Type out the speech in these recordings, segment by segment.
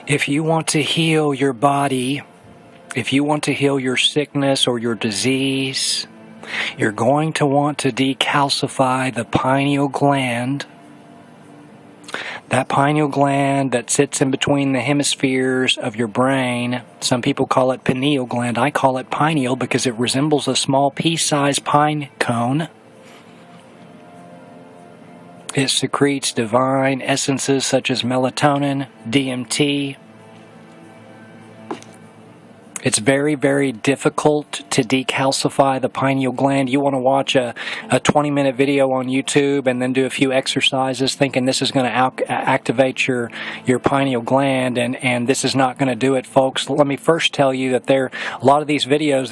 If you want to heal your body, if you want to heal your sickness or your disease, you're going to want to decalcify the pineal gland. That pineal gland that sits in between the hemispheres of your brain. Some people call it pineal gland. I call it pineal because it resembles a small pea-sized pine cone. It secretes divine essences such as melatonin, DMT. It's very, very difficult to decalcify the pineal gland. You want to watch a 20-minute video on YouTube and then do a few exercises thinking this is going to activate your pineal gland, and this is not going to do it, folks. Let me first tell you that a lot of these videos,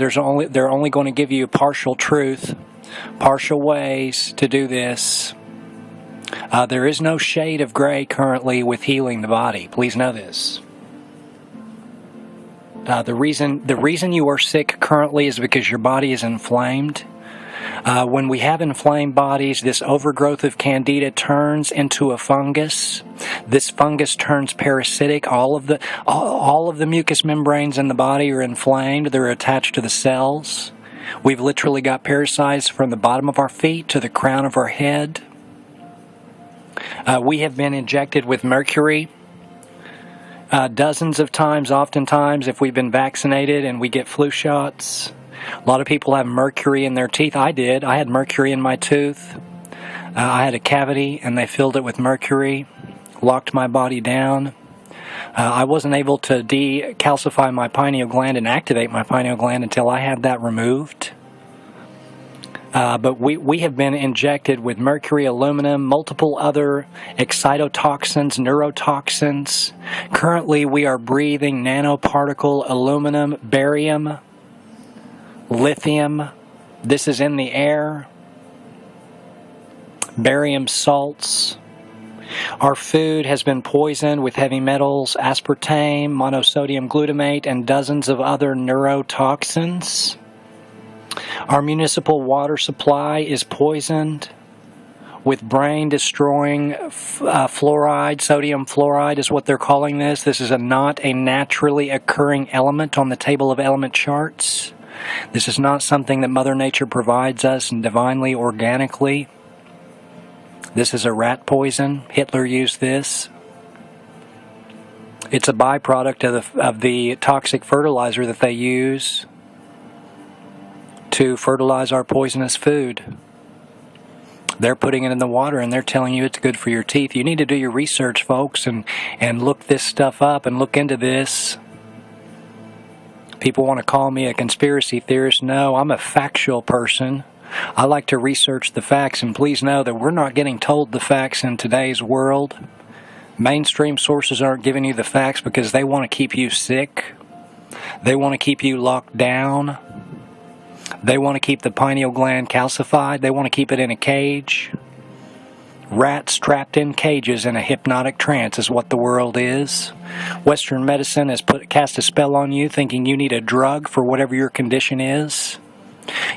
they're only going to give you partial truth, partial ways to do this. There is no shade of gray currently with healing the body. Please know this. The reason you are sick currently is because your body is inflamed. When we have inflamed bodies, this overgrowth of candida turns into a fungus. This fungus turns parasitic. All of the mucous membranes in the body are inflamed. They're attached to the cells. We've literally got parasites from the bottom of our feet to the crown of our head. We have been injected with mercury dozens of times, oftentimes, if we've been vaccinated and we get flu shots. A lot of people have mercury in their teeth. I did. I had mercury in my tooth. I had a cavity, and they filled it with mercury, locked my body down. I wasn't able to decalcify my pineal gland and activate my pineal gland until I had that removed. But we have been injected with mercury, aluminum, multiple other excitotoxins, neurotoxins. Currently, we are breathing nanoparticle aluminum, barium, lithium. This is in the air. Barium salts. Our food has been poisoned with heavy metals, aspartame, monosodium glutamate, and dozens of other neurotoxins. Our municipal water supply is poisoned with brain-destroying fluoride. Sodium fluoride is what they're calling this. This is not a naturally occurring element on the table of element charts. This is not something that Mother Nature provides us divinely, organically. This is a rat poison. Hitler used this. It's a byproduct of the toxic fertilizer that they use to fertilize our poisonous food. They're putting it in the water and they're telling you it's good for your teeth. You need to do your research, folks, and look this stuff up and look into this. People want to call me a conspiracy theorist. No, I'm a factual person. I like to research the facts, and please know that we're not getting told the facts in today's world. Mainstream sources aren't giving you the facts because they want to keep you sick. They want to keep you locked down. They want to keep the pineal gland calcified. They want to keep it in a cage. Rats trapped in cages in a hypnotic trance is what the world is. Western medicine has cast a spell on you thinking you need a drug for whatever your condition is.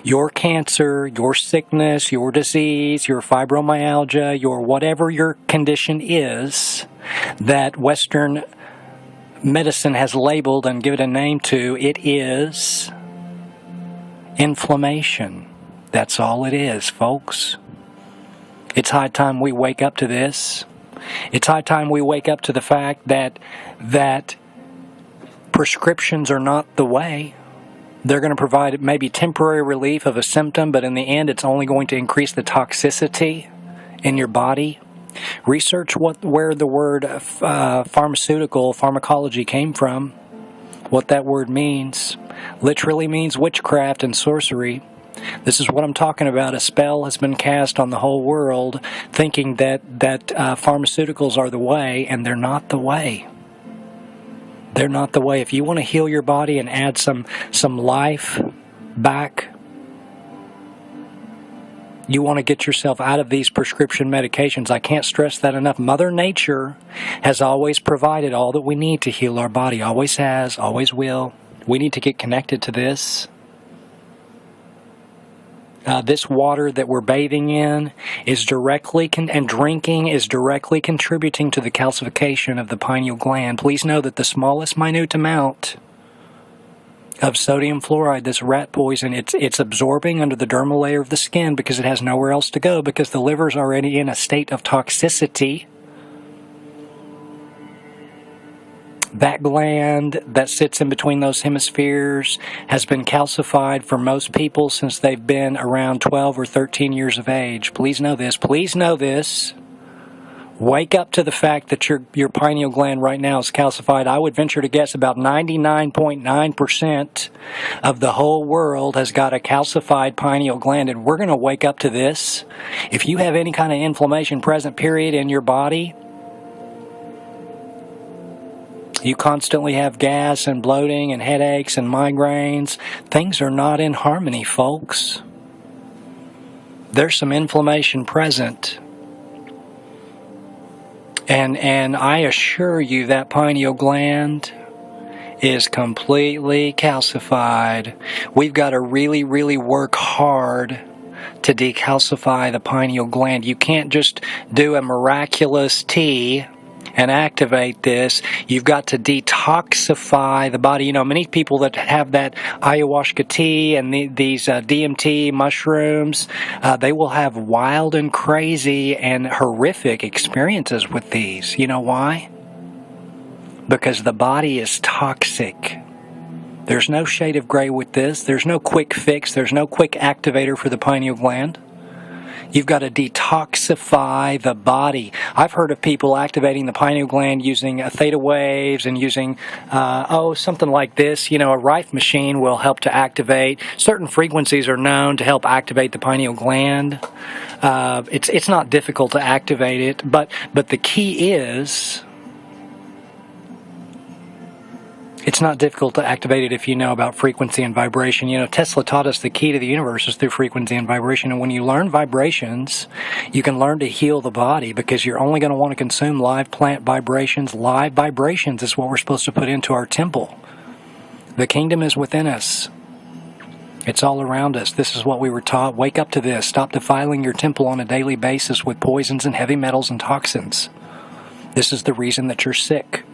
Your cancer, your sickness, your disease, your fibromyalgia, your whatever your condition is that Western medicine has labeled and given a name to, it is inflammation. That's all it is, folks. It's high time we wake up to this. It's high time we wake up to the fact that prescriptions are not the way. They're going to provide maybe temporary relief of a symptom, but in the end it's only going to increase the toxicity in your body. Research where the word pharmacology came from, what that word means. Literally means witchcraft and sorcery. This is what I'm talking about. A spell has been cast on the whole world thinking that pharmaceuticals are the way, and they're not the way. They're not the way. If you want to heal your body and add some life back, you want to get yourself out of these prescription medications. I can't stress that enough. Mother Nature has always provided all that we need to heal our body. Always has, always will. We need to get connected to this. This water that we're bathing in is directly and drinking is directly contributing to the calcification of the pineal gland. Please know that the smallest minute amount of sodium fluoride, this rat poison, it's absorbing under the dermal layer of the skin because it has nowhere else to go, because the liver's already in a state of toxicity. That gland that sits in between those hemispheres has been calcified for most people since they've been around 12 or 13 years of age. Please know this. Please know this. Wake up to the fact that your pineal gland right now is calcified. I would venture to guess about 99.9% of the whole world has got a calcified pineal gland, and we're going to wake up to this. If you have any kind of inflammation present, period, in your body, you constantly have gas and bloating and headaches and migraines, things are not in harmony, folks. There's some inflammation present. And I assure you that pineal gland is completely calcified. We've got to really, really work hard to decalcify the pineal gland. You can't just do a miraculous tea and activate this. You've got to detoxify the body. You know, many people that have that ayahuasca tea and these DMT mushrooms, they will have wild and crazy and horrific experiences with these. You know why? Because the body is toxic. There's no shade of gray with this. There's no quick fix. There's no quick activator for the pineal gland. You've got to detoxify the body. I've heard of people activating the pineal gland using theta waves and using, something like this. You know, a Rife machine will help to activate. Certain frequencies are known to help activate the pineal gland. It's not difficult to activate it, but the key is, it's not difficult to activate it if you know about frequency and vibration. You know, Tesla taught us the key to the universe is through frequency and vibration. And when you learn vibrations, you can learn to heal the body, because you're only going to want to consume live plant vibrations. Live vibrations is what we're supposed to put into our temple. The kingdom is within us. It's all around us. This is what we were taught. Wake up to this. Stop defiling your temple on a daily basis with poisons and heavy metals and toxins. This is the reason that you're sick.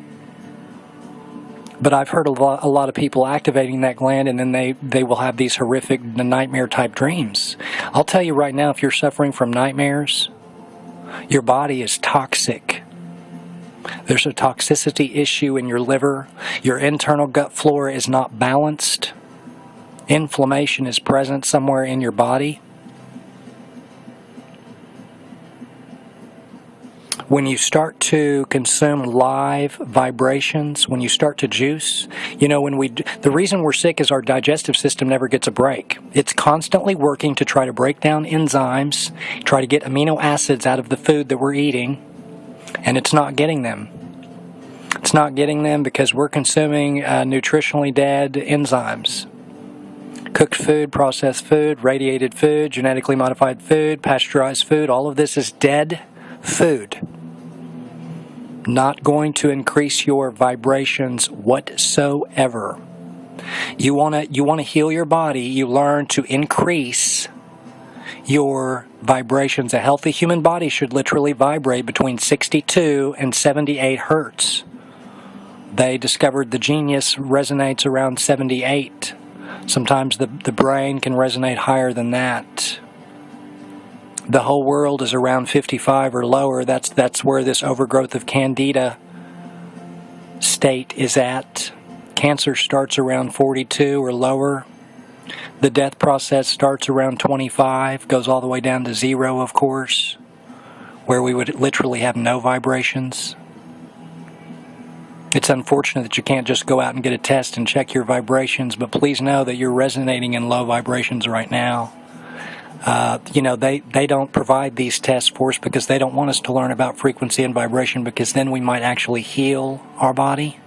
But I've heard a lot of people activating that gland, and then they will have these horrific nightmare-type dreams. I'll tell you right now, if you're suffering from nightmares, your body is toxic. There's a toxicity issue in your liver. Your internal gut flora is not balanced. Inflammation is present somewhere in your body. When you start to consume live vibrations, when you start to juice, you know, the reason we're sick is our digestive system never gets a break. It's constantly working to try to break down enzymes, try to get amino acids out of the food that we're eating, and it's not getting them. It's not getting them because we're consuming nutritionally dead enzymes. Cooked food, processed food, radiated food, genetically modified food, pasteurized food, all of this is dead food. Not going to increase your vibrations whatsoever. You want to heal your body, you learn to increase your vibrations. A healthy human body should literally vibrate between 62 and 78 hertz. They discovered the genius resonates around 78. Sometimes the brain can resonate higher than that. The whole world is around 55 or lower. That's where this overgrowth of candida state is at. Cancer starts around 42 or lower. The death process starts around 25, goes all the way down to 0, of course, where we would literally have no vibrations. It's unfortunate that you can't just go out and get a test and check your vibrations, but please know that you're resonating in low vibrations right now. They don't provide these tests for us because they don't want us to learn about frequency and vibration, because then we might actually heal our body.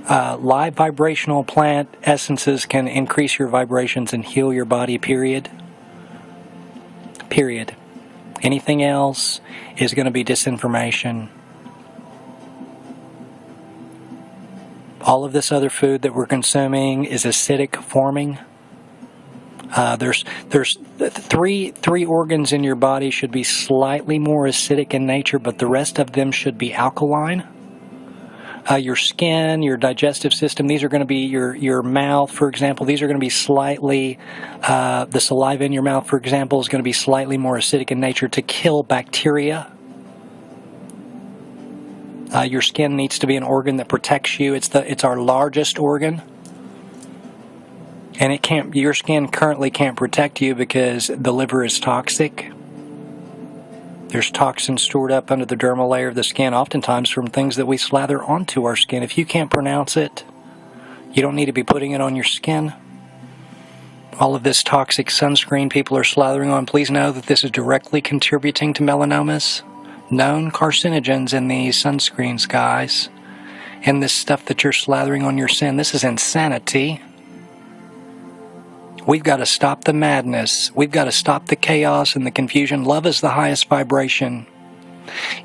Live vibrational plant essences can increase your vibrations and heal your body, period. Period. Anything else is going to be disinformation. All of this other food that we're consuming is acidic forming. There's three organs in your body should be slightly more acidic in nature, but the rest of them should be alkaline. Your skin, your digestive system, these are going to be your mouth, for example. These are going to be slightly, the saliva in your mouth, for example, is going to be slightly more acidic in nature to kill bacteria. Your skin needs to be an organ that protects you. It's our largest organ. And your skin currently can't protect you because the liver is toxic. There's toxins stored up under the dermal layer of the skin, oftentimes from things that we slather onto our skin. If you can't pronounce it, you don't need to be putting it on your skin. All of this toxic sunscreen people are slathering on, please know that this is directly contributing to melanomas. Known carcinogens in these sunscreens, guys. And this stuff that you're slathering on your skin, this is insanity. We've got to stop the madness. We've got to stop the chaos and the confusion. Love is the highest vibration.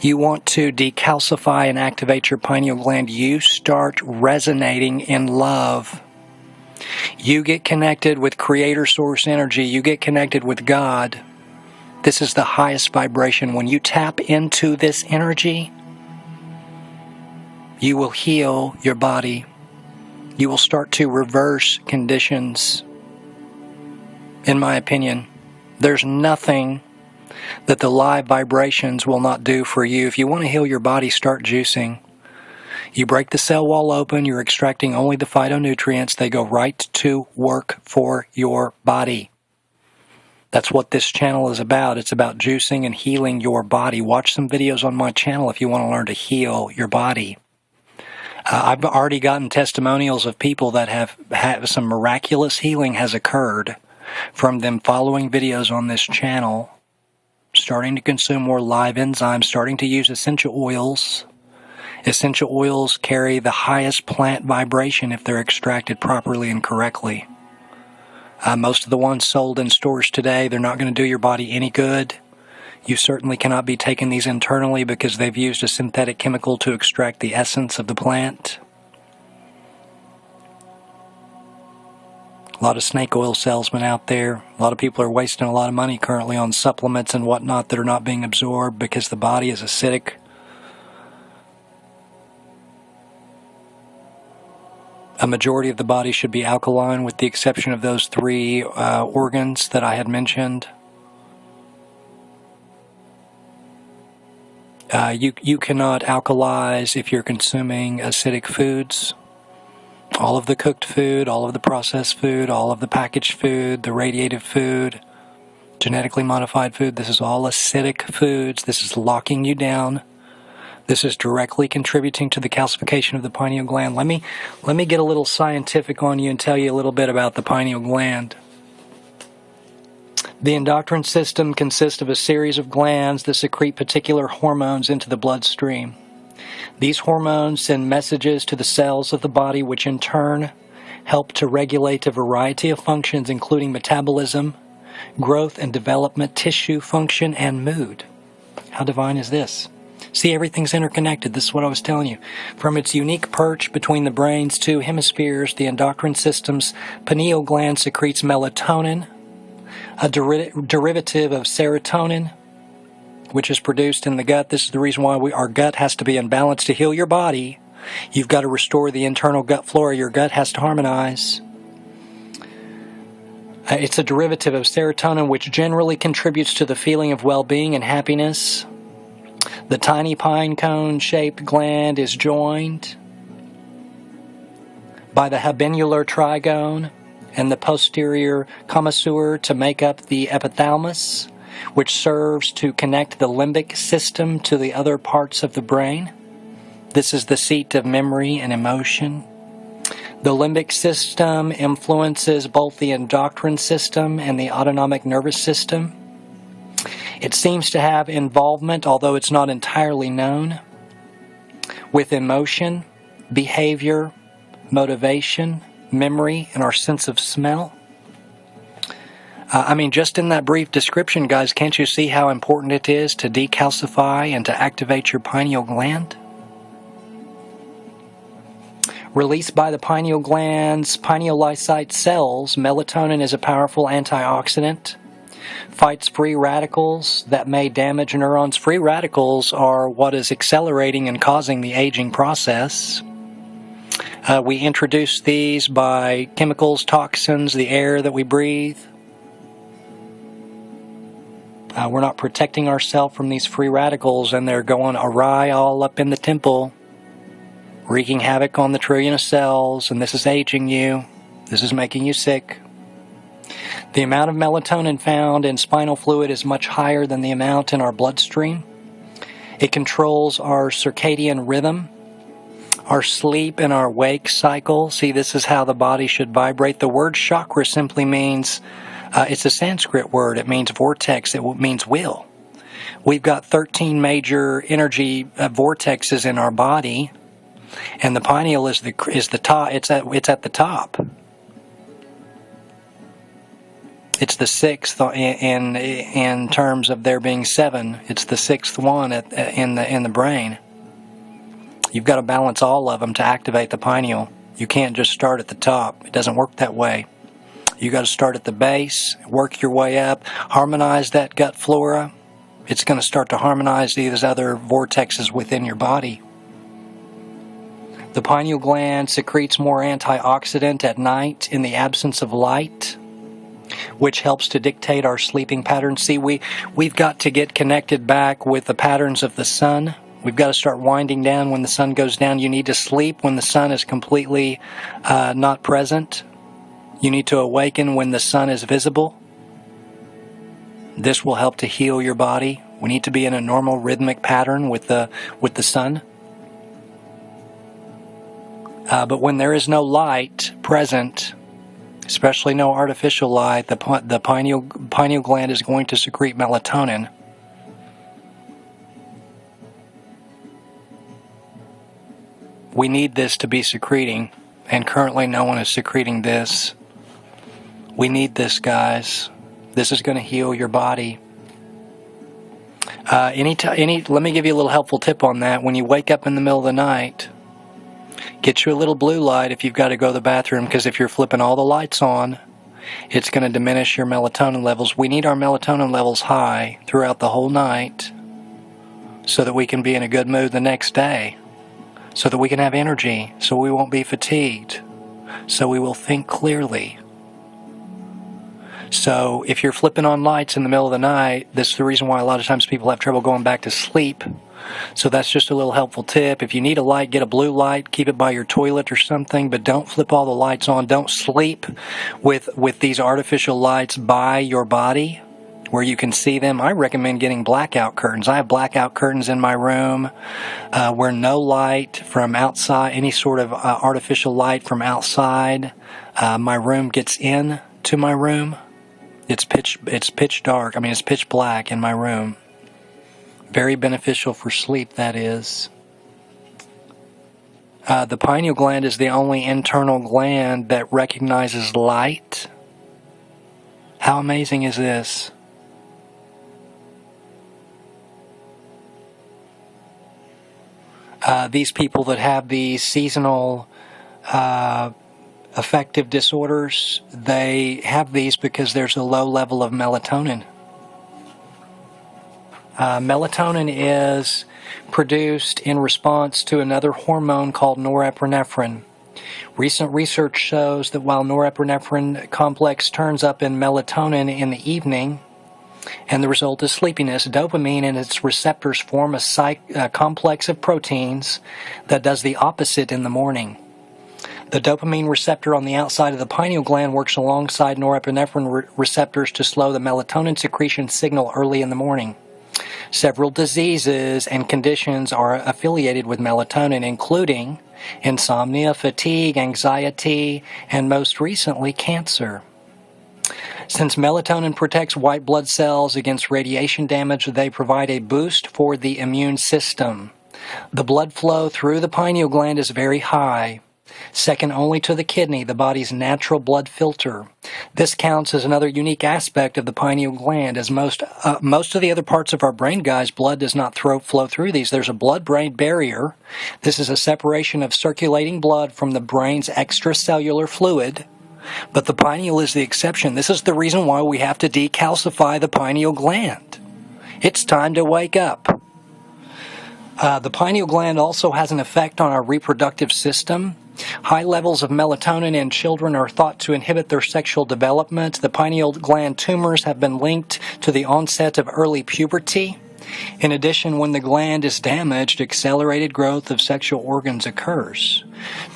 You want to decalcify and activate your pineal gland. You start resonating in love. You get connected with Creator Source energy. You get connected with God. This is the highest vibration. When you tap into this energy, you will heal your body. You will start to reverse conditions. In my opinion, there's nothing that the live vibrations will not do for you. If you want to heal your body, start juicing. You break the cell wall open, you're extracting only the phytonutrients. They go right to work for your body. That's what this channel is about. It's about juicing and healing your body. Watch some videos on my channel if you want to learn to heal your body. I've already gotten testimonials of people that have some miraculous healing has occurred from them following videos on this channel, starting to consume more live enzymes, starting to use essential oils. Essential oils carry the highest plant vibration if they're extracted properly and correctly. Most of the ones sold in stores today, they're not going to do your body any good. You certainly cannot be taking these internally because they've used a synthetic chemical to extract the essence of the plant. A lot of snake oil salesmen out there. A lot of people are wasting a lot of money currently on supplements and whatnot that are not being absorbed because the body is acidic. A majority of the body should be alkaline with the exception of those three organs that I had mentioned. You cannot alkalize if you're consuming acidic foods. All of the cooked food, all of the processed food, all of the packaged food, the radiated food, genetically modified food, this is all acidic foods. This is locking you down. This is directly contributing to the calcification of the pineal gland. Let me get a little scientific on you and tell you a little bit about the pineal gland. The endocrine system consists of a series of glands that secrete particular hormones into the bloodstream. These hormones send messages to the cells of the body, which in turn help to regulate a variety of functions, including metabolism, growth and development, tissue function, and mood. How divine is this? See, everything's interconnected. This is what I was telling you. From its unique perch between the brain's two hemispheres, the endocrine system's pineal gland secretes melatonin, a derivative of serotonin, which is produced in the gut. This is the reason why our gut has to be in balance to heal your body. You've got to restore the internal gut flora. Your gut has to harmonize. It's a derivative of serotonin, which generally contributes to the feeling of well-being and happiness. The tiny pine cone-shaped gland is joined by the habenular trigone and the posterior commissure to make up the epithalamus, which serves to connect the limbic system to the other parts of the brain. This is the seat of memory and emotion. The limbic system influences both the endocrine system and the autonomic nervous system. It seems to have involvement, although it's not entirely known, with emotion, behavior, motivation, memory, and our sense of smell. Just in that brief description, guys, can't you see how important it is to decalcify and to activate your pineal gland? Released by the pineal gland's pinealocyte cells, melatonin is a powerful antioxidant. Fights free radicals that may damage neurons. Free radicals are what is accelerating and causing the aging process. We introduce these by chemicals, toxins, the air that we breathe. We're not protecting ourselves from these free radicals, and they're going awry all up in the temple, wreaking havoc on the trillion of cells, and this is aging you. This is making you sick. The amount of melatonin found in spinal fluid is much higher than the amount in our bloodstream. It controls our circadian rhythm, our sleep and our wake cycle. See, this is how the body should vibrate. The word chakra simply means, it's a Sanskrit word. It means vortex. It means wheel. We've got 13 major energy vortexes in our body, and the pineal is the top. It's at the top. It's the sixth in terms of there being 7. It's the sixth one in the brain. You've got to balance all of them to activate the pineal. You can't just start at the top. It doesn't work that way. You got to start at the base, work your way up, harmonize that gut flora. It's going to start to harmonize these other vortexes within your body. The pineal gland secretes more antioxidant at night in the absence of light, which helps to dictate our sleeping patterns. See, we've got to get connected back with the patterns of the sun. We've got to start winding down when the sun goes down. You need to sleep when the sun is completely not present. You need to awaken when the sun is visible. This will help to heal your body. We need to be in a normal rhythmic pattern with the sun. But when there is no light present, especially no artificial light, the pineal gland is going to secrete melatonin. We need this to be secreting, and currently no one is secreting this. We need this, guys. This is going to heal your body. Let me give you a little helpful tip on that. When you wake up in the middle of the night, get you a little blue light if you've got to go to the bathroom, because if you're flipping all the lights on, it's going to diminish your melatonin levels. We need our melatonin levels high throughout the whole night so that we can be in a good mood the next day, so that we can have energy, so we won't be fatigued, so we will think clearly. So if you're flipping on lights in the middle of the night, this is the reason why a lot of times people have trouble going back to sleep. So that's just a little helpful tip. If you need a light, get a blue light, keep it by your toilet or something, but don't flip all the lights on. Don't sleep with these artificial lights by your body where you can see them. I recommend getting blackout curtains. I have blackout curtains in my room where no light from outside, any sort of artificial light from outside my room gets in to my room. It's pitch dark. I mean, it's pitch black in my room. Very beneficial for sleep, that is. The pineal gland is the only internal gland that recognizes light. How amazing is this? These people that have these seasonal affective disorders, they have these because there's a low level of melatonin. Melatonin is produced in response to another hormone called norepinephrine. Recent research shows that while norepinephrine complex turns up in melatonin in the evening, and the result is sleepiness, dopamine and its receptors form a complex of proteins that does the opposite in the morning. The dopamine receptor on the outside of the pineal gland works alongside norepinephrine receptors to slow the melatonin secretion signal early in the morning. Several diseases and conditions are affiliated with melatonin, including insomnia, fatigue, anxiety, and most recently, cancer. Since melatonin protects white blood cells against radiation damage, they provide a boost for the immune system. The blood flow through the pineal gland is very high. second only to the kidney, the body's natural blood filter. This counts as another unique aspect of the pineal gland, as most of the other parts of our brain, guys, blood does not flow through these. There's a blood-brain barrier. This is a separation of circulating blood from the brain's extracellular fluid. But the pineal is the exception. This is the reason why we have to decalcify the pineal gland. It's time to wake up. The pineal gland also has an effect on our reproductive system. High levels of melatonin in children are thought to inhibit their sexual development. The pineal gland tumors have been linked to the onset of early puberty. In addition, when the gland is damaged, accelerated growth of sexual organs occurs.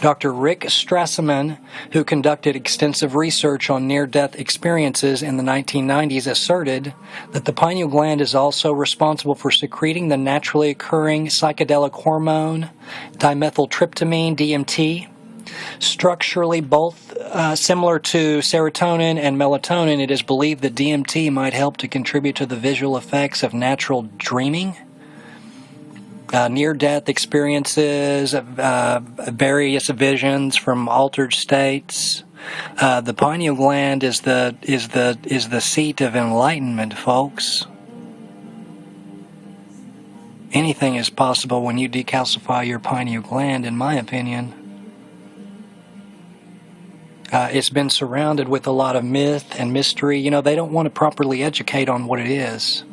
Dr. Rick Strassman, who conducted extensive research on near-death experiences in the 1990s, asserted that the pineal gland is also responsible for secreting the naturally occurring psychedelic hormone, dimethyltryptamine, DMT. Structurally both similar to serotonin and melatonin, it is believed that DMT might help to contribute to the visual effects of natural dreaming, near-death experiences, various visions from altered states. The pineal gland is the seat of enlightenment, folks. Anything is possible when you decalcify your pineal gland, in my opinion. It's been surrounded with a lot of myth and mystery. You know, they don't want to properly educate on what it is.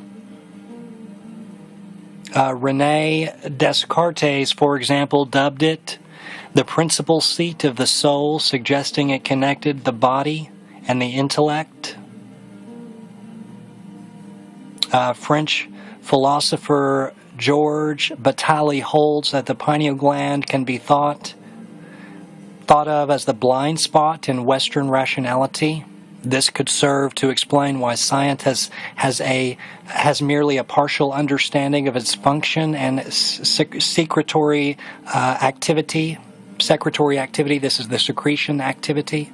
Rene Descartes, for example, dubbed it the principal seat of the soul, suggesting it connected the body and the intellect. French philosopher Georges Bataille holds that the pineal gland can be thought of as the blind spot in Western rationality. This could serve to explain why science has merely a partial understanding of its function and secretory activity. This is the secretion activity.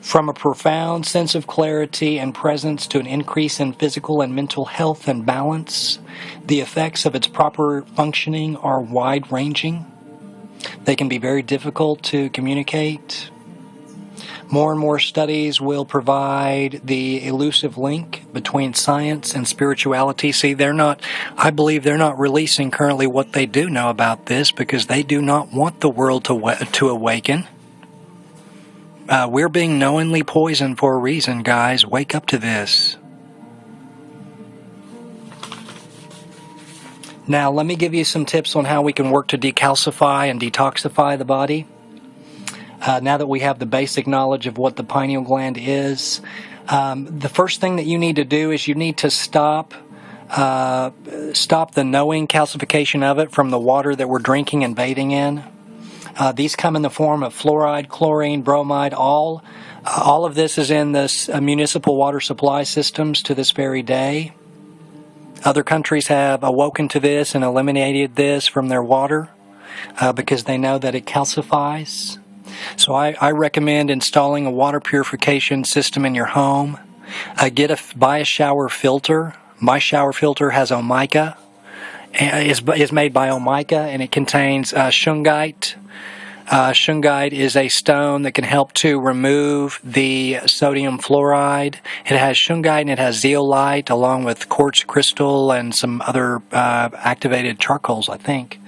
From a profound sense of clarity and presence to an increase in physical and mental health and balance, the effects of its proper functioning are wide-ranging. They can be very difficult to communicate. More and more studies will provide the elusive link between science and spirituality. See, I believe they're not releasing currently what they do know about this because they do not want the world to awaken. We're being knowingly poisoned for a reason, guys. Wake up to this. Now, let me give you some tips on how we can work to decalcify and detoxify the body. Now that we have the basic knowledge of what the pineal gland is, the first thing that you need to do is you need to stop the knowing calcification of it from the water that we're drinking and bathing in. These come in the form of fluoride, chlorine, bromide. All of this is in the municipal water supply systems to this very day. Other countries have awoken to this and eliminated this from their water because they know that it calcifies. So I recommend installing a water purification system in your home. Buy a shower filter. My shower filter has Omica. Is made by Omica, and it contains shungite. Shungite is a stone that can help to remove the sodium fluoride. It has shungite and it has zeolite along with quartz crystal and some other activated charcoals, I think.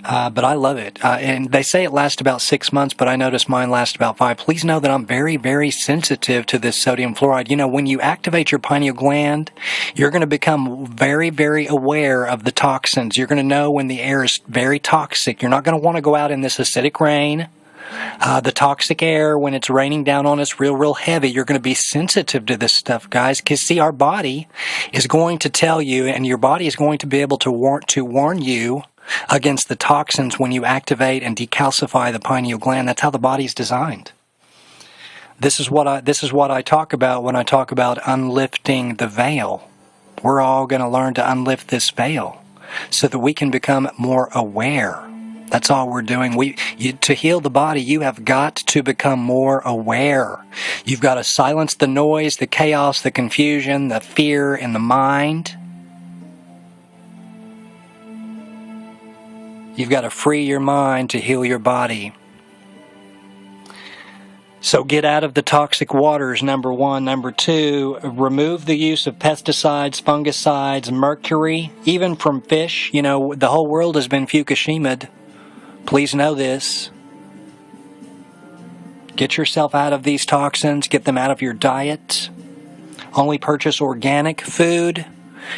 But I love it. And they say it lasts about 6 months, but I notice mine lasts about 5. Please know that I'm very, very sensitive to this sodium fluoride. You know, when you activate your pineal gland, you're going to become very, very aware of the toxins. You're going to know when the air is very toxic. You're not going to want to go out in this acidic rain. The toxic air, when it's raining down on us real heavy, you're going to be sensitive to this stuff, guys. Because, see, our body is going to tell you, and your body is going to be able to warn you against the toxins when you activate and decalcify the pineal gland. That's how the body's designed. This is what I talk about when I talk about unlifting the veil. We're all going to learn to unlift this veil so that we can become more aware. That's all we're doing. To heal the body, you have got to become more aware. You've got to silence the noise, the chaos, the confusion, the fear in the mind. You've got to free your mind to heal your body. So get out of the toxic waters, number one. Number two, remove the use of pesticides, fungicides, mercury, even from fish. You know, the whole world has been Fukushima'd. Please know this. Get yourself out of these toxins. Get them out of your diet. Only purchase organic food.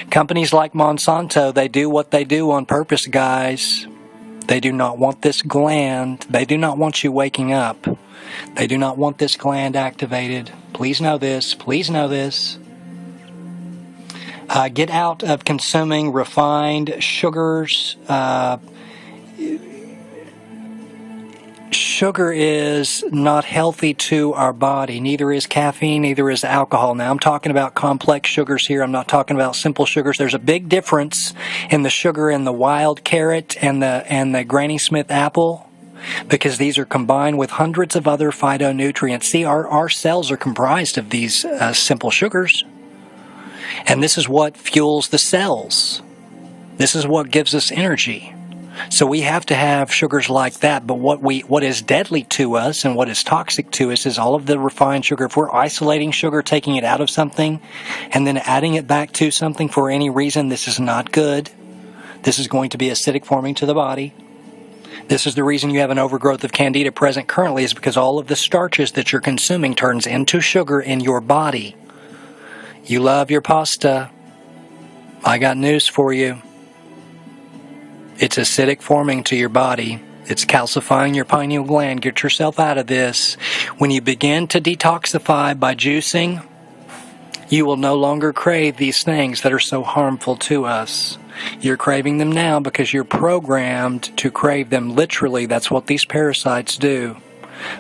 Companies like Monsanto, they do what they do on purpose, guys. They do not want this gland. They do not want you waking up. They do not want this gland activated. Please know this. Please know this. Get out of consuming refined sugars. Sugar is not healthy to our body. Neither is caffeine, neither is alcohol. Now, I'm talking about complex sugars here. I'm not talking about simple sugars. There's a big difference in the sugar in the wild carrot and the Granny Smith apple, because these are combined with hundreds of other phytonutrients. See, our cells are comprised of these simple sugars. And this is what fuels the cells. This is what gives us energy. So we have to have sugars like that, but what is deadly to us and what is toxic to us is all of the refined sugar. If we're isolating sugar, taking it out of something, and then adding it back to something for any reason, this is not good. This is going to be acidic forming to the body. This is the reason you have an overgrowth of candida present currently, is because all of the starches that you're consuming turns into sugar in your body. You love your pasta. I got news for you. It's acidic forming to your body. It's calcifying your pineal gland. Get yourself out of this. When you begin to detoxify by juicing, you will no longer crave these things that are so harmful to us. You're craving them now because you're programmed to crave them. Literally, that's what these parasites do.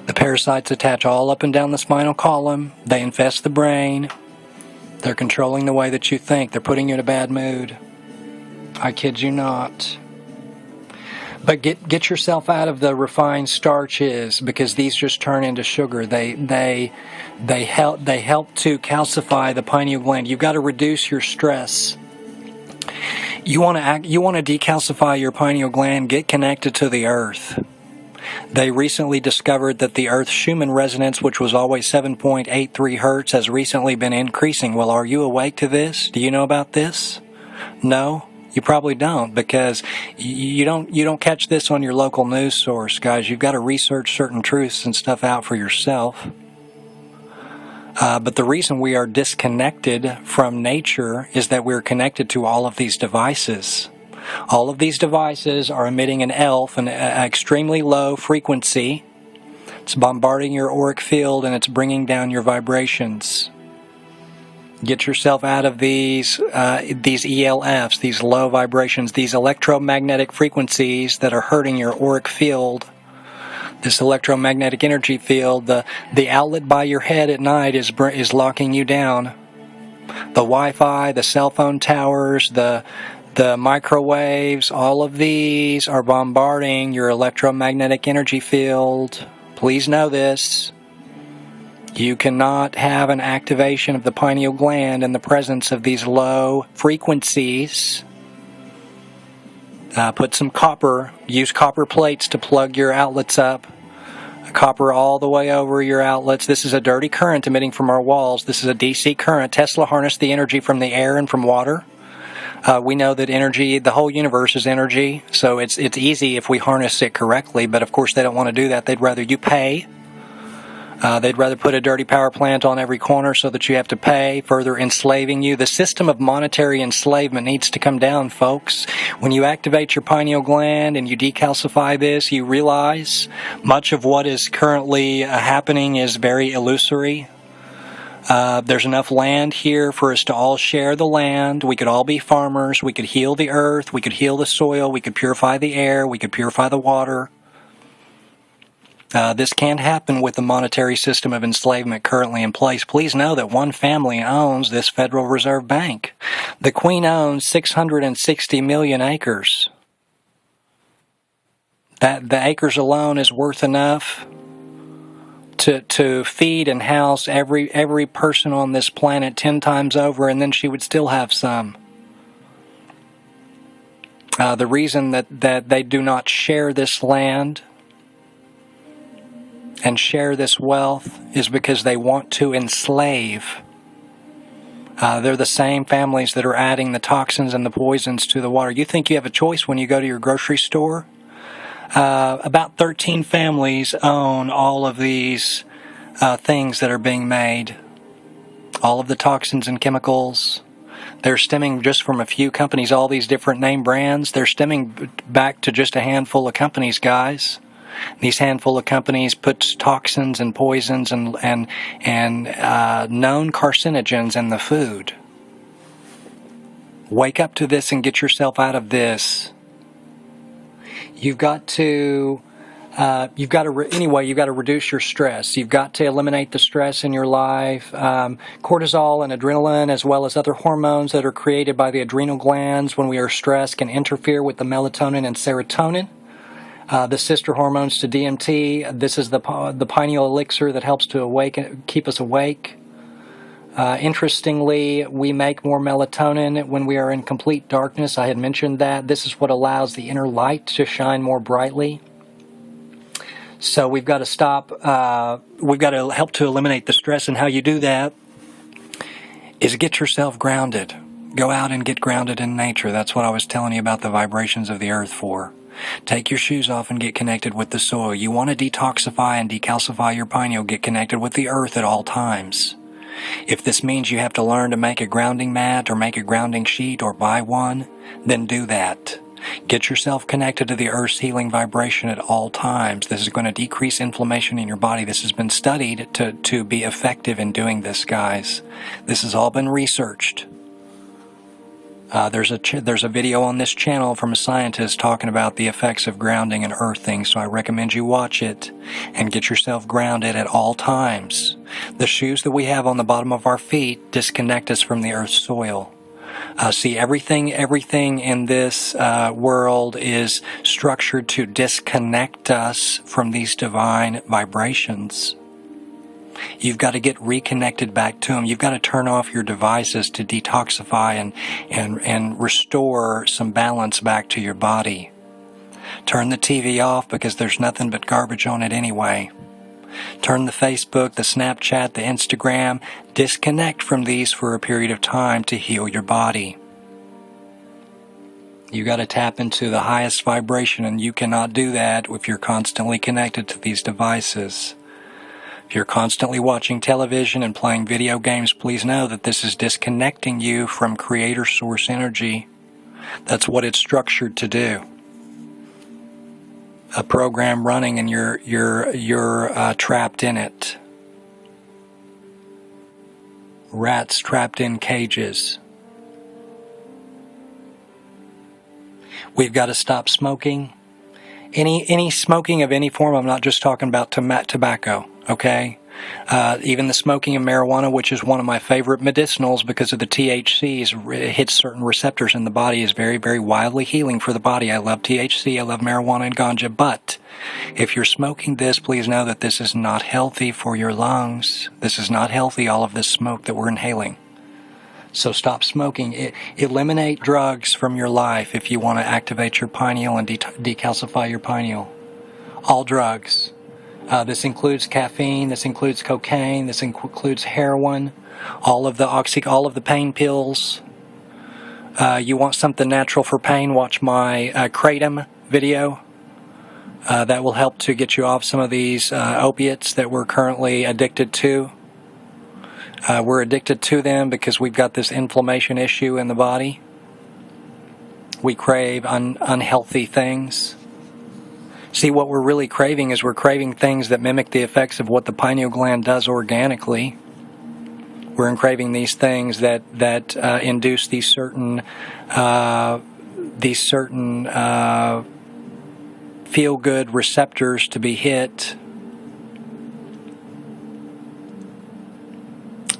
The parasites attach all up and down the spinal column. They infest the brain. They're controlling the way that you think. They're putting you in a bad mood. I kid you not. But get yourself out of the refined starches, because these just turn into sugar. They help to calcify the pineal gland. You've got to reduce your stress. You want to decalcify your pineal gland. Get connected to the earth. They recently discovered that the Earth's Schumann resonance, which was always 7.83 hertz, has recently been increasing. Well, are you awake to this? Do you know about this? No? You probably don't, because you don't catch this on your local news source, guys. You've got to research certain truths and stuff out for yourself. But the reason we are disconnected from nature is that we're connected to all of these devices. All of these devices are emitting an ELF, an extremely low frequency. It's bombarding your auric field, and it's bringing down your vibrations. Get yourself out of these ELFs, these low vibrations, these electromagnetic frequencies that are hurting your auric field. This electromagnetic energy field, the outlet by your head at night is locking you down. The Wi-Fi, the cell phone towers, the microwaves, all of these are bombarding your electromagnetic energy field. Please know this. You cannot have an activation of the pineal gland in the presence of these low frequencies. Put some copper, use copper plates to plug your outlets up. Copper all the way over your outlets. This is a dirty current emitting from our walls. This is a DC current. Tesla harnessed the energy from the air and from water. We know that energy, the whole universe is energy, so it's easy if we harness it correctly, but of course they don't want to do that. They'd rather you pay. They'd rather put a dirty power plant on every corner so that you have to pay, further enslaving you. The system of monetary enslavement needs to come down, folks. When you activate your pineal gland and you decalcify this, you realize much of what is currently happening is very illusory. There's enough land here for us to all share the land. We could all be farmers. We could heal the earth. We could heal the soil. We could purify the air. We could purify the water. This can't happen with the monetary system of enslavement currently in place. Please know that one family owns this Federal Reserve Bank. The Queen owns 660 million acres. That the acres alone is worth enough to feed and house every person on this planet 10 times over, and then she would still have some. The reason that they do not share this land and share this wealth is because they want to enslave. They're the same families that are adding the toxins and the poisons to the water. You think you have a choice when you go to your grocery store? About 13 families own all of these things that are being made. All of the toxins and chemicals. They're stemming just from a few companies, all these different name brands. They're stemming back to just a handful of companies, guys. These handful of companies put toxins and poisons and known carcinogens in the food. Wake up to this and get yourself out of this. You've got to reduce your stress. You've got to eliminate the stress in your life. Cortisol and adrenaline, as well as other hormones that are created by the adrenal glands when we are stressed, can interfere with the melatonin and serotonin, the sister hormones to DMT. This is the pineal elixir that helps to keep us awake. Interestingly, we make more melatonin when we are in complete darkness. I had mentioned that. This is what allows the inner light to shine more brightly. So we've got to stop, we've got to help to eliminate the stress, and how you do that is get yourself grounded. Go out and get grounded in nature. That's what I was telling you about the vibrations of the earth for. Take your shoes off and get connected with the soil. You want to detoxify and decalcify your pineal, get connected with the earth at all times. If this means you have to learn to make a grounding mat or make a grounding sheet or buy one, then do that. Get yourself connected to the earth's healing vibration at all times. This is going to decrease inflammation in your body. This has been studied to be effective in doing this, guys. This has all been researched. There's a video on this channel from a scientist talking about the effects of grounding and earthing, so I recommend you watch it and get yourself grounded at all times. The shoes that we have on the bottom of our feet disconnect us from the earth's soil. See, everything in this world is structured to disconnect us from these divine vibrations. You've got to get reconnected back to them. You've got to turn off your devices to detoxify and restore some balance back to your body. Turn the TV off because there's nothing but garbage on it anyway. Turn the Facebook, the Snapchat, the Instagram. Disconnect from these for a period of time to heal your body. You got to tap into the highest vibration, and you cannot do that if you're constantly connected to these devices. If you're constantly watching television and playing video games, please know that this is disconnecting you from creator source energy. That's what it's structured to do. A program running and you're trapped in it. Rats trapped in cages. We've got to stop smoking. Any smoking of any form. I'm not just talking about tobacco, okay? Even the smoking of marijuana, which is one of my favorite medicinals because of the THCs, it hits certain receptors in the body, is very, very wildly healing for the body. I love THC, I love marijuana and ganja, but if you're smoking this, please know that this is not healthy for your lungs. This is not healthy, all of this smoke that we're inhaling. So stop smoking. Eliminate drugs from your life if you want to activate your pineal and decalcify your pineal. All drugs. This includes caffeine, this includes cocaine, this includes heroin, all of the pain pills. You want something natural for pain, watch my Kratom video. That will help to get you off some of these opiates that we're currently addicted to. We're addicted to them because we've got this inflammation issue in the body. We crave unhealthy things. See, what we're really craving is we're craving things that mimic the effects of what the pineal gland does organically. We're craving these things that induce these certain feel-good receptors to be hit.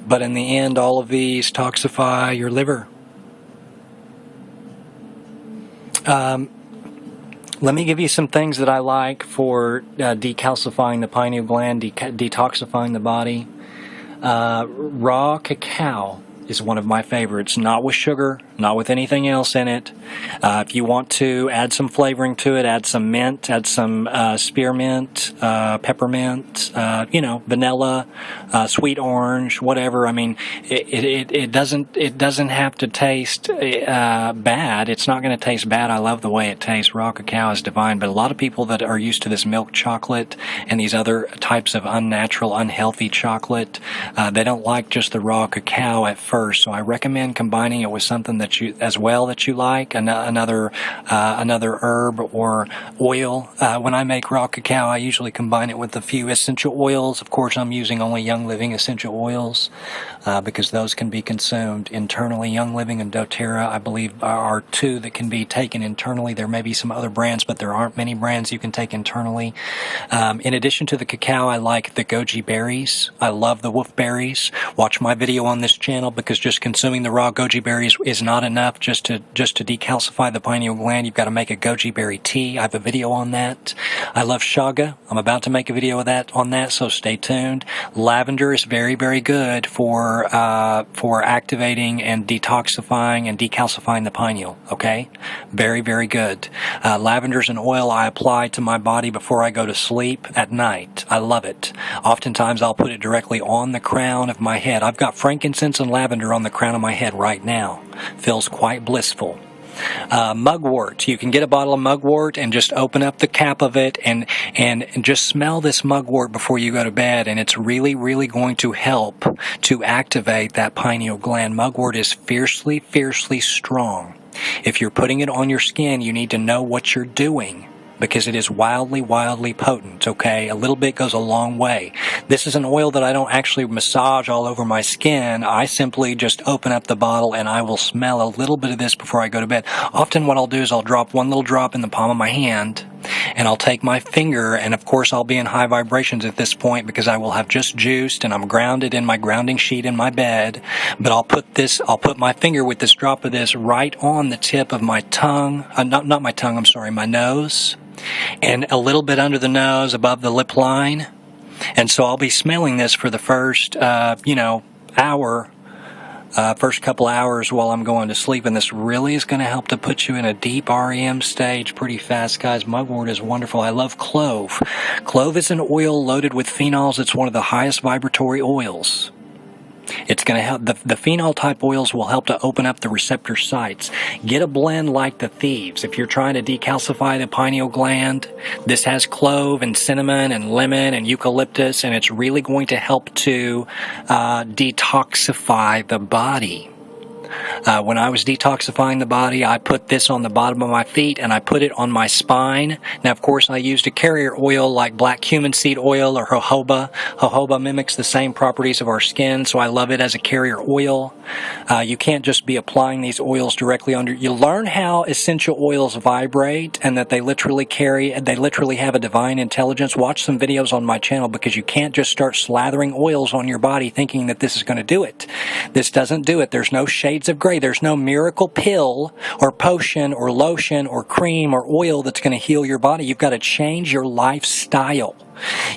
But in the end, all of these toxify your liver. Let me give you some things that I like for decalcifying the pineal gland, detoxifying the body. Raw cacao is one of my favorites. Not with sugar, not with anything else in it. If you want to add some flavoring to it, add some mint, add some spearmint, peppermint, vanilla, sweet orange, whatever. I mean, it doesn't have to taste bad. It's not going to taste bad. I love the way it tastes. Raw cacao is divine, but a lot of people that are used to this milk chocolate and these other types of unnatural, unhealthy chocolate, they don't like just the raw cacao at first. So I recommend combining it with something that you like, another herb or oil. When I make raw cacao, I usually combine it with a few essential oils. Of course, I'm using only Young Living essential oils because those can be consumed internally. Young Living and doTERRA, I believe, are two that can be taken internally. There may be some other brands, but there aren't many brands you can take internally. In addition to the cacao, I like the goji berries. I love the wolfberries. Watch my video on this channel, because just consuming the raw goji berries is not enough just to decalcify the pineal gland. You've got to make a goji berry tea. I have a video on that. I love chaga. I'm about to make a video of on that, so stay tuned. Lavender is very, very good for activating and detoxifying and decalcifying the pineal. Okay, very, very good. Lavender is an oil I apply to my body before I go to sleep at night. I love it. Oftentimes I'll put it directly on the crown of my head. I've got frankincense and lavender on the crown of my head right now. Feels quite blissful. Mugwort. You can get a bottle of mugwort and just open up the cap of it and just smell this mugwort before you go to bed, and it's really, really going to help to activate that pineal gland. Mugwort is fiercely, fiercely strong. If you're putting it on your skin, you need to know what you're doing, because it is wildly, wildly potent, okay? A little bit goes a long way. This is an oil that I don't actually massage all over my skin. I simply just open up the bottle and I will smell a little bit of this before I go to bed. Often what I'll do is I'll drop one little drop in the palm of my hand, and I'll take my finger, and of course I'll be in high vibrations at this point because I will have just juiced and I'm grounded in my grounding sheet in my bed. But I'll put my finger with this drop of this right on the tip of my tongue, not my tongue, I'm sorry, my nose, and a little bit under the nose above the lip line. And so I'll be smelling this for the first hour, first couple hours while I'm going to sleep, and this really is going to help to put you in a deep REM stage pretty fast, guys. Mugwort is wonderful. I love clove. Clove is an oil loaded with phenols. It's one of the highest vibratory oils. It's going to help. The phenol type oils will help to open up the receptor sites. Get a blend like the Thieves. If you're trying to decalcify the pineal gland, this has clove and cinnamon and lemon and eucalyptus, and it's really going to help to detoxify the body. When I was detoxifying the body, I put this on the bottom of my feet and I put it on my spine. Now, of course, I used a carrier oil like black cumin seed oil or jojoba. Jojoba mimics the same properties of our skin, so I love it as a carrier oil. You can't just be applying these oils directly under. You learn how essential oils vibrate and that they literally have a divine intelligence. Watch some videos on my channel, because you can't just start slathering oils on your body thinking that this is going to do it. This doesn't do it. There's no shades of gray. There's no miracle pill or potion or lotion or cream or oil that's going to heal your body. You've got to change your lifestyle.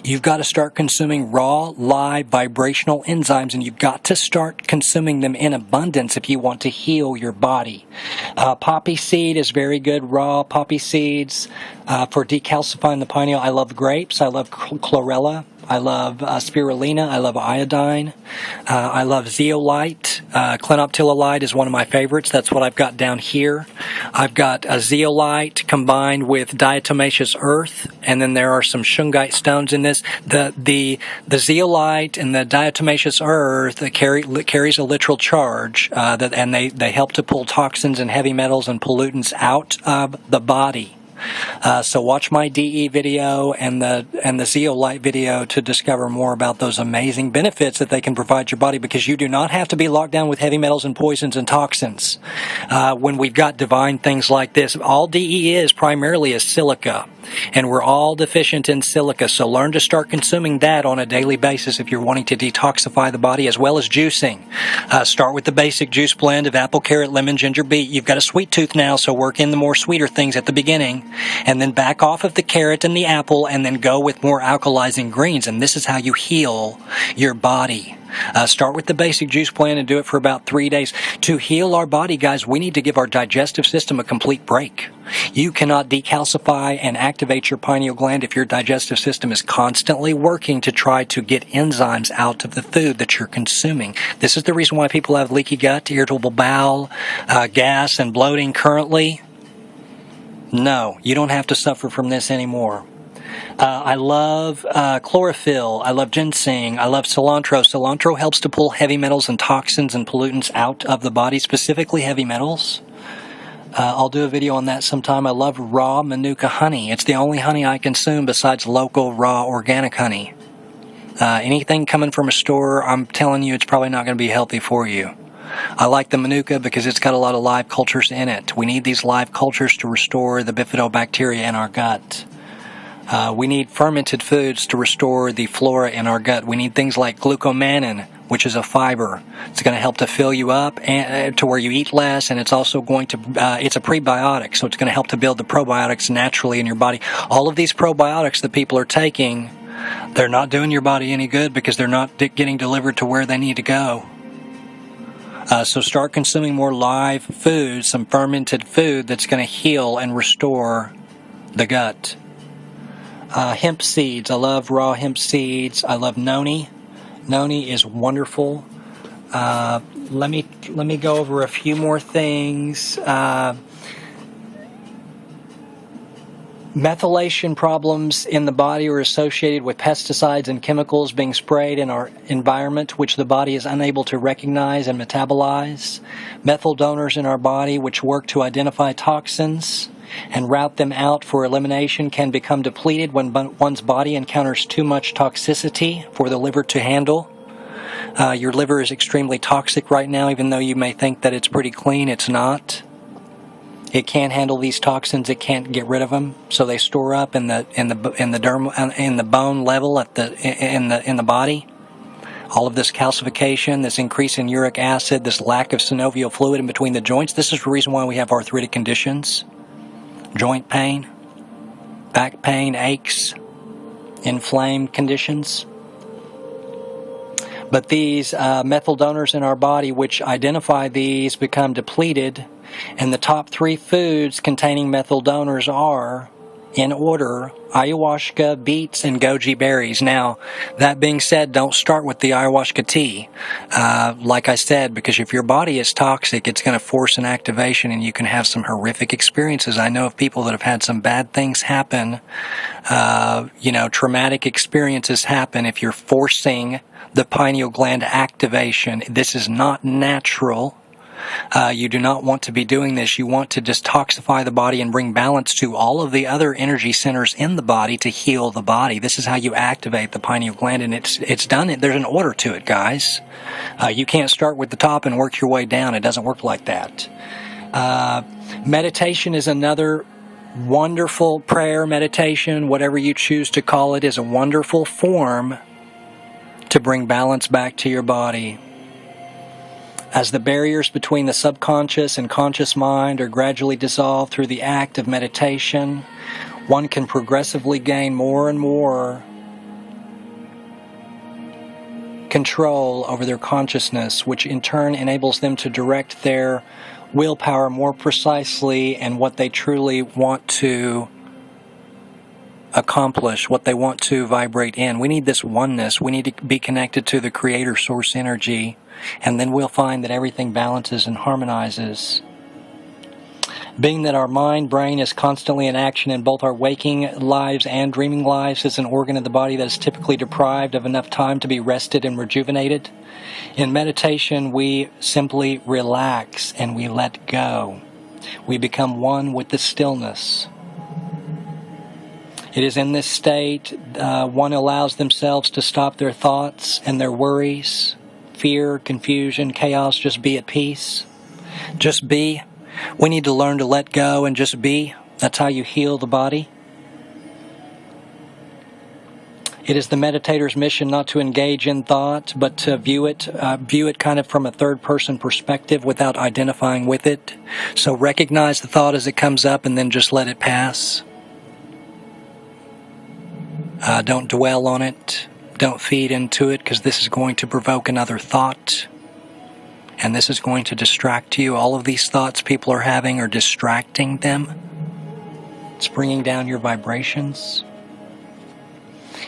You've got to start consuming raw, live, vibrational enzymes, and you've got to start consuming them in abundance if you want to heal your body. Poppy seed is very good. Raw poppy seeds for decalcifying the pineal. I love grapes. I love chlorella. I love spirulina. I love iodine. I love zeolite. Clenoptilolite is one of my favorites. That's what I've got down here. I've got a zeolite combined with diatomaceous earth, and then there are some shungite stones in this. The zeolite and the diatomaceous earth carries a literal charge, and they help to pull toxins and heavy metals and pollutants out of the body. So watch my DE video and the zeolite video to discover more about those amazing benefits that they can provide your body, because you do not have to be locked down with heavy metals and poisons and toxins. When we've got divine things like this, all DE is primarily is silica, and we're all deficient in silica. So learn to start consuming that on a daily basis if you're wanting to detoxify the body, as well as juicing. Start with the basic juice blend of apple, carrot, lemon, ginger, beet. You've got a sweet tooth now, so work in the more sweeter things at the beginning, and then back off of the carrot and the apple, and then go with more alkalizing greens. And this is how you heal your body. Start with the basic juice plan and do it for about 3 days. To heal our body, guys, we need to give our digestive system a complete break. You cannot decalcify and activate your pineal gland if your digestive system is constantly working to try to get enzymes out of the food that you're consuming. This is the reason why people have leaky gut, irritable bowel, gas, and bloating currently. No, you don't have to suffer from this anymore. I love chlorophyll. I love ginseng. I love cilantro. Cilantro helps to pull heavy metals and toxins and pollutants out of the body, specifically heavy metals. I'll do a video on that sometime. I love raw manuka honey. It's the only honey I consume besides local, raw, organic honey. Anything coming from a store, I'm telling you, it's probably not going to be healthy for you. I like the manuka because it's got a lot of live cultures in it. We need these live cultures to restore the bifidobacteria in our gut. We need fermented foods to restore the flora in our gut. We need things like glucomannan, which is a fiber. It's going to help to fill you up and to where you eat less, and it's also going to, it's a prebiotic, so it's going to help to build the probiotics naturally in your body. All of these probiotics that people are taking, they're not doing your body any good because they're not getting delivered to where they need to go. So start consuming more live food, some fermented food that's going to heal and restore the gut. Hemp seeds. I love raw hemp seeds. I love noni. Noni is wonderful. Let me go over a few more things. Methylation problems in the body are associated with pesticides and chemicals being sprayed in our environment, which the body is unable to recognize and metabolize. Methyl donors in our body, which work to identify toxins and route them out for elimination, can become depleted when one's body encounters too much toxicity for the liver to handle. Your liver is extremely toxic right now, even though you may think that it's pretty clean. It's not. It can't handle these toxins. It can't get rid of them, so they store up in the bone level in the body. All of this calcification, this increase in uric acid, this lack of synovial fluid in between the joints. This is the reason why we have arthritic conditions, joint pain, back pain, aches, inflamed conditions. But these methyl donors in our body, which identify these, become depleted. And the top 3 foods containing methyl donors are, in order, ayahuasca, beets, and goji berries. Now, that being said, don't start with the ayahuasca tea. Like I said, because if your body is toxic, it's going to force an activation and you can have some horrific experiences. I know of people that have had some bad things happen. Traumatic experiences happen if you're forcing the pineal gland activation. This is not natural. You do not want to be doing this. You want to detoxify the body and bring balance to all of the other energy centers in the body to heal the body. This is how you activate the pineal gland, and it's done. There's an order to it, guys. You can't start with the top and work your way down. It doesn't work like that. Meditation is another wonderful prayer. Meditation, whatever you choose to call it, is a wonderful form to bring balance back to your body. As the barriers between the subconscious and conscious mind are gradually dissolved through the act of meditation, one can progressively gain more and more control over their consciousness, which in turn enables them to direct their willpower more precisely and what they truly want to accomplish, what they want to vibrate in. We need this oneness. We need to be connected to the creator source energy, and then we'll find that everything balances and harmonizes. Being that our mind, brain is constantly in action in both our waking lives and dreaming lives, is an organ of the body that is typically deprived of enough time to be rested and rejuvenated. In meditation, we simply relax and we let go. We become one with the stillness. It is in this state one allows themselves to stop their thoughts and their worries, fear, confusion, chaos, just be at peace. Just be. We need to learn to let go and just be. That's how you heal the body. It is the meditator's mission not to engage in thought, but to view it kind of from a third-person perspective without identifying with it. So recognize the thought as it comes up and then just let it pass. Don't dwell on it. Don't feed into it, because this is going to provoke another thought. And this is going to distract you. All of these thoughts people are having are distracting them. It's bringing down your vibrations.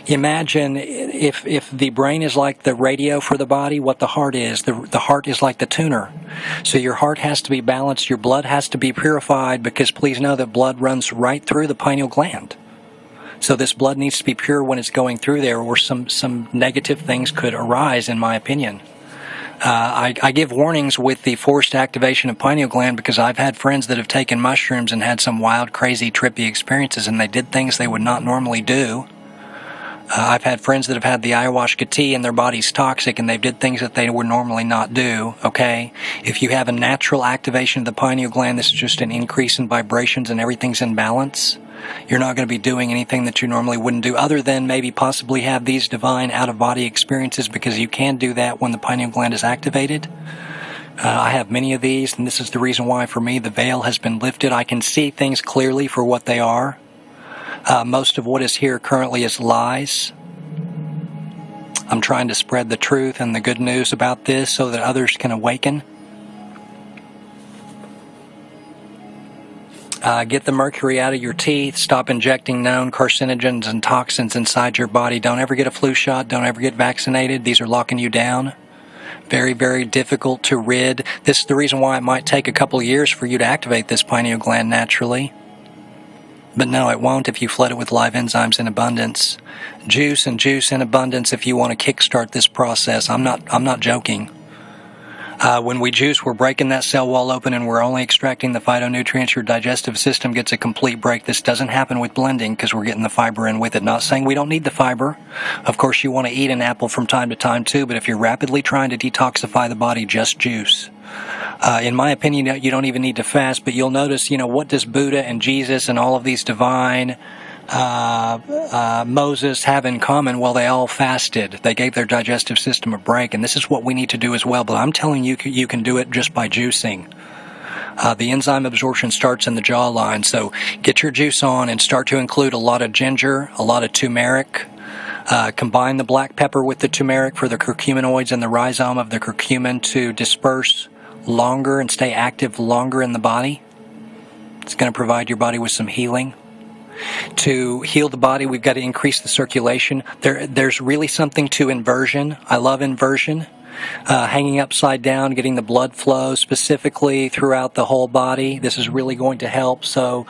Imagine if the brain is like the radio for the body, what the heart is. The heart is like the tuner. So your heart has to be balanced. Your blood has to be purified, because please know that blood runs right through the pineal gland. So this blood needs to be pure when it's going through there, or some negative things could arise, in my opinion. I give warnings with the forced activation of pineal gland, because I've had friends that have taken mushrooms and had some wild, crazy, trippy experiences, and they did things they would not normally do. I've had friends that have had the ayahuasca tea and their body's toxic, and they did things that they would normally not do, okay? If you have a natural activation of the pineal gland, this is just an increase in vibrations and everything's in balance. You're not going to be doing anything that you normally wouldn't do, other than maybe possibly have these divine out-of-body experiences, because you can do that when the pineal gland is activated. I have many of these, and this is the reason why, for me, the veil has been lifted. I can see things clearly for what they are. Most of what is here currently is lies. I'm trying to spread the truth and the good news about this so that others can awaken. Get the mercury out of your teeth. Stop injecting known carcinogens and toxins inside your body. Don't ever get a flu shot. Don't ever get vaccinated. These are locking you down. Very, very difficult to rid. This is the reason why it might take a couple of years for you to activate this pineal gland naturally. But no, it won't if you flood it with live enzymes in abundance. Juice and juice in abundance if you want to kickstart this process. I'm not joking. When we juice, we're breaking that cell wall open, and we're only extracting the phytonutrients. Your digestive system gets a complete break. This doesn't happen with blending, because we're getting the fiber in with it. Not saying we don't need the fiber. Of course, you want to eat an apple from time to time too, but if you're rapidly trying to detoxify the body, just juice. In my opinion, you don't even need to fast, but you'll notice, what does Buddha and Jesus and all of these divine Moses have in common? Well, they all fasted. They gave their digestive system a break, and this is what we need to do as well. But I'm telling you, you can do it just by juicing. The enzyme absorption starts in the jawline, so get your juice on and start to include a lot of ginger, a lot of turmeric. Combine the black pepper with the turmeric for the curcuminoids and the rhizome of the curcumin to disperse longer and stay active longer in the body. It's going to provide your body with some healing. To heal the body, we've got to increase the circulation. There's really something to inversion. I love inversion. Hanging upside down, getting the blood flow specifically throughout the whole body. This is really going to help. So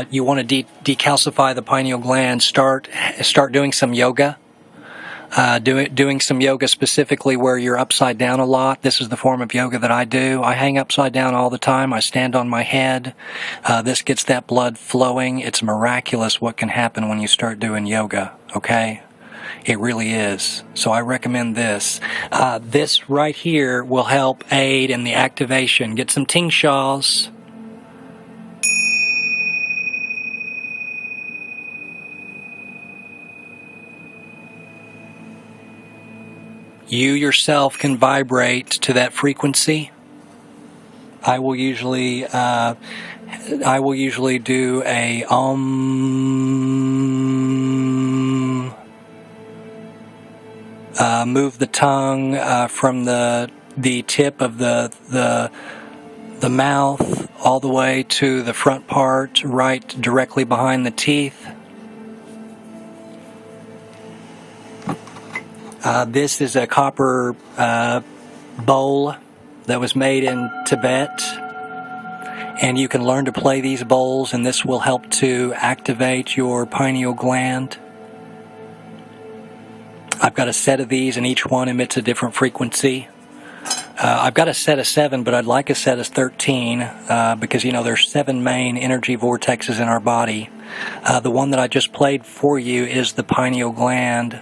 you want to decalcify the pineal gland. Start doing some yoga. Doing some yoga specifically where you're upside down a lot. This is the form of yoga that I do. I hang upside down all the time. I stand on my head. This gets that blood flowing. It's miraculous what can happen when you start doing yoga, okay? It really is. So I recommend this. This right here will help aid in the activation. Get some tingshaws. You yourself can vibrate to that frequency. I will usually do a move the tongue from the tip of the mouth all the way to the front part, right directly behind the teeth. This is a copper bowl that was made in Tibet, and you can learn to play these bowls, and this will help to activate your pineal gland. I've got a set of these, and each one emits a different frequency. I've got a set of 7, but I'd like a set of 13 because, there's 7 main energy vortexes in our body. The one that I just played for you is the pineal gland.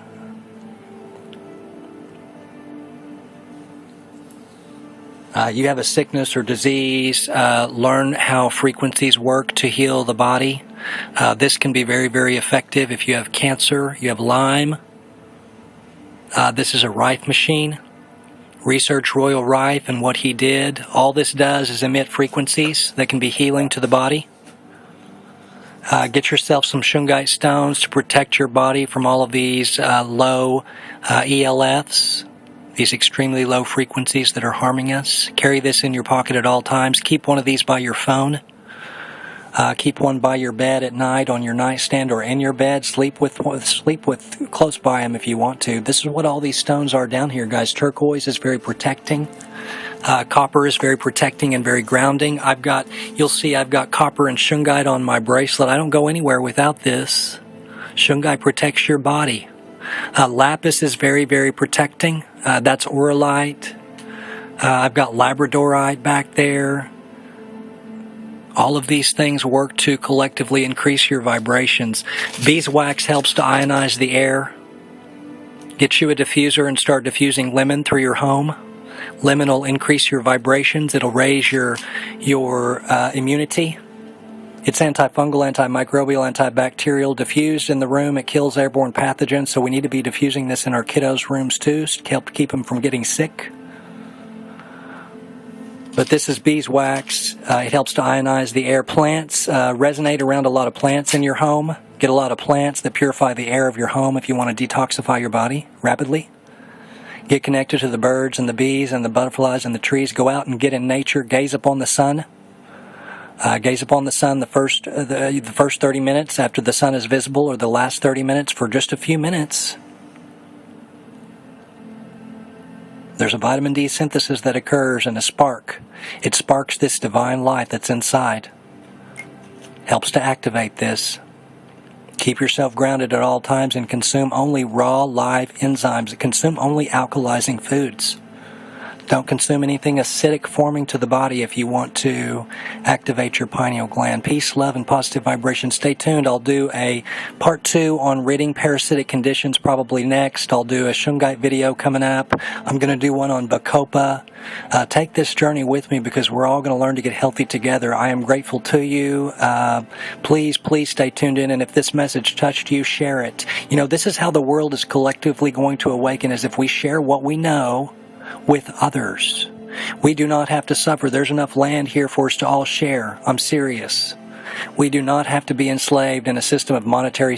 You have a sickness or disease, learn how frequencies work to heal the body. This can be very, very effective if you have cancer, you have Lyme. This is a Rife machine. Research Royal Rife and what he did. All this does is emit frequencies that can be healing to the body. Get yourself some shungite stones to protect your body from all of these low ELFs, these extremely low frequencies that are harming us. Carry this in your pocket at all times. Keep one of these by your phone. Keep one by your bed at night, on your nightstand, or in your bed. Sleep with close by them if you want to. This is what all these stones are down here, guys. Turquoise is very protecting. Copper is very protecting and very grounding. You'll see I've got copper and shungite on my bracelet. I don't go anywhere without this. Shungite protects your body. Lapis is very, very protecting. That's auralite. I've got labradorite back there. All of these things work to collectively increase your vibrations. Beeswax helps to ionize the air. Get you a diffuser and start diffusing lemon through your home. Lemon will increase your vibrations. It'll raise your immunity. It's antifungal, antimicrobial, antibacterial. Diffused in the room, it kills airborne pathogens, so we need to be diffusing this in our kiddos' rooms too to help keep them from getting sick. But this is beeswax. It helps to ionize the air. Plants resonate around a lot of plants in your home. Get a lot of plants that purify the air of your home if you want to detoxify your body rapidly. Get connected to the birds and the bees and the butterflies and the trees. Go out and get in nature. Gaze upon the sun. Gaze upon the sun the first 30 minutes after the sun is visible, or the last 30 minutes for just a few minutes. There's a vitamin D synthesis that occurs and a spark. It sparks this divine light that's inside. Helps to activate this. Keep yourself grounded at all times and consume only raw, live enzymes. Consume only alkalizing foods. Don't consume anything acidic forming to the body if you want to activate your pineal gland. Peace, love, and positive vibration. Stay tuned. I'll do a part 2 on ridding parasitic conditions probably next. I'll do a shungite video coming up. I'm going to do one on bacopa. Take this journey with me because we're all going to learn to get healthy together. I am grateful to you. Please stay tuned in, and if this message touched you, share it. You know, this is how the world is collectively going to awaken, is if we share what we know with others. We do not have to suffer. There's enough land here for us to all share. I'm serious. We do not have to be enslaved in a system of monetary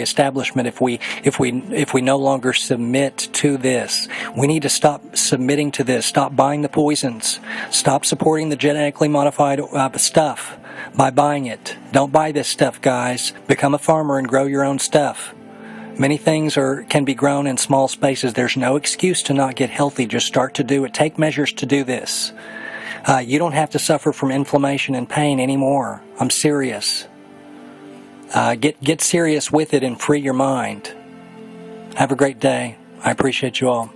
establishment if we no longer submit to this. We need to stop submitting to this. Stop buying the poisons. Stop supporting the genetically modified stuff by buying it. Don't buy this stuff, guys. Become a farmer and grow your own stuff. Many things can be grown in small spaces. There's no excuse to not get healthy. Just start to do it. Take measures to do this. You don't have to suffer from inflammation and pain anymore. I'm serious. Get serious with it and free your mind. Have a great day. I appreciate you all.